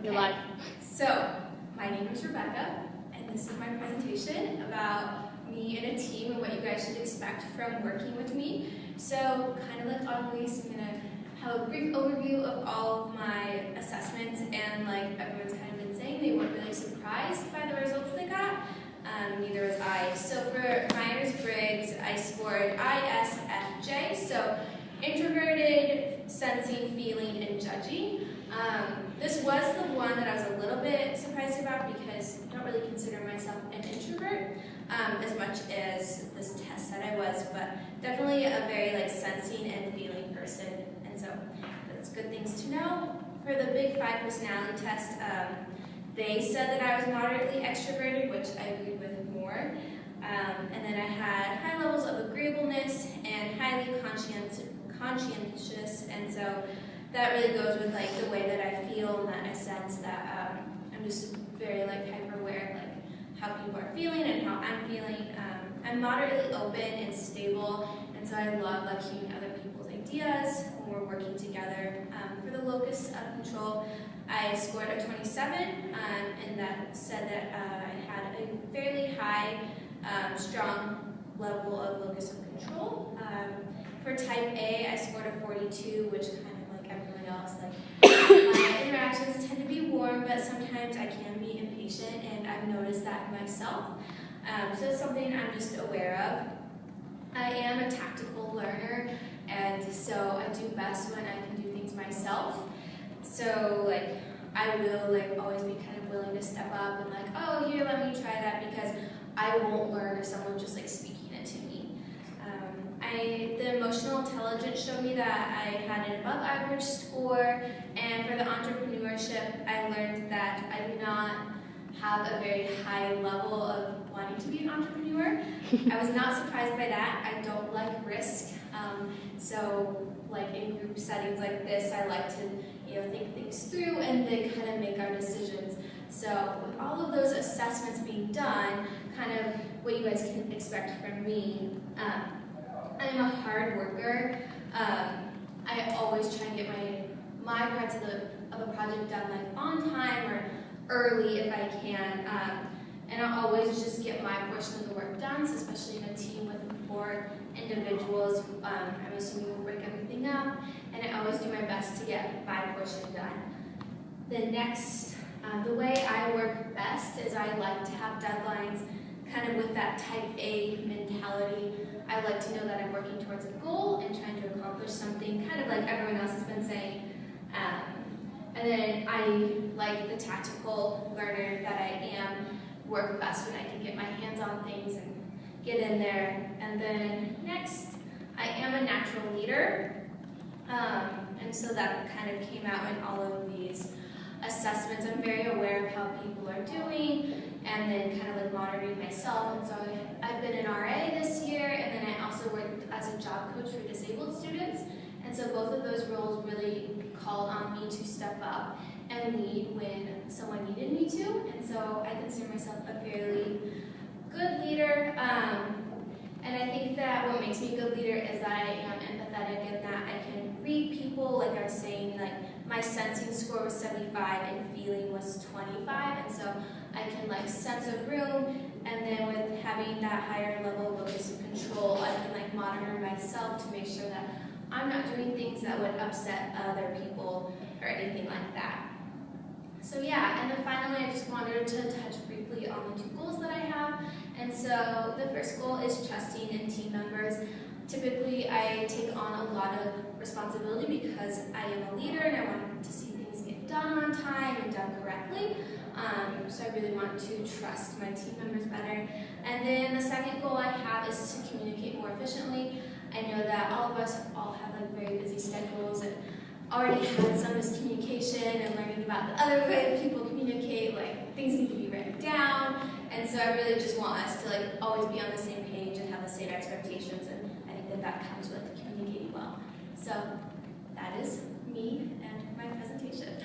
You're live. So, my name is Rebecca, and this is my presentation about me and a team and what you guys should expect from working with me. So, kind of like always, I'm going to have a brief overview of all of my assessments, and like everyone's kind of been saying, they weren't really surprised by the results they got. Neither was I. So for Myers-Briggs, I scored ISFJ, so introverted, sensing, feeling, and judging. This was the one that I was a little bit surprised about because I don't really consider myself an introvert as much as this test said I was, but definitely a very sensing and feeling person, and so that's good things to know. For the Big 5 personality test, they said that I was moderately extroverted, which I agreed with more. And then I had high levels of agreeableness and highly conscientious, and so that really goes with the way that I feel, and that I sense that I'm just very hyper aware of how people are feeling and how I'm feeling. I'm moderately open and stable, and so I love hearing other people's ideas when we're working together. For the locus of control, I scored a 27, and that said that I had a fairly high, strong level of locus of control. For type A, I scored a 42, which kind of like everyone else, my interactions tend to be warm, but sometimes I can be impatient, and I've noticed that myself. So it's something I'm just aware of. I am a tactical learner, and so I do best when I can do things myself. So I will always be kind of willing to step up and oh, here, let me try that, because I won't learn if someone's just speaking it to me. The emotional intelligence showed me that I had an above average score, and for the entrepreneurship, I learned that I do not have a very high level of wanting to be an entrepreneur. I was not surprised by that. I don't like risk. So in group settings like this, I like to think things through and then kind of make our decisions. So with all of those assessments being done, kind of what you guys can expect from me, I'm a hard worker. I always try and get my parts of a project done on time or early if I can, and I always just get my portion of the work done, so especially in a team with 4 individuals. I'm assuming we'll break everything up, and I always do my best to get my portion done. The way I work best is I like to have deadlines kind of with that type A mentality. I like to know that I'm working towards a goal and trying to accomplish something, kind of like everyone else has been saying. And then I, like the tactical learner that I am, work best when I can get my hands on things and get in there. And then next, I am a natural leader. And so that kind of came out in all of these assessments. I'm very aware of how people are doing, and then kind of monitoring myself. And so I've been an RA this year, and then I also worked as a job coach for disabled students. And so both of those roles really called on me to step up and lead when someone needed me to. And so I consider myself a fairly good leader. And I think that what makes me a good leader is that I am empathetic and that I can read people. Like I was saying, my sensing score was 75 and feeling was 25. And so I can sense a room, and then with having that higher level of locus of control, I can monitor myself to make sure that I'm not doing things that would upset other people or anything like that. So yeah, and then finally I just wanted to touch briefly on the 2 goals that I have. And so the first goal is trusting in team members. Typically I take on a lot of responsibility because I am a leader and I want to see things get done on time and done correctly. So I really want to trust my team members better. And then the second goal I have is to communicate more efficiently. I know that all of us all have very busy schedules and already had some miscommunication and learning about the other way that people communicate, things need to be written down. And so I really just want us to always be on the same page and have the same expectations, and I think that comes with communicating well. So that is me and my presentation.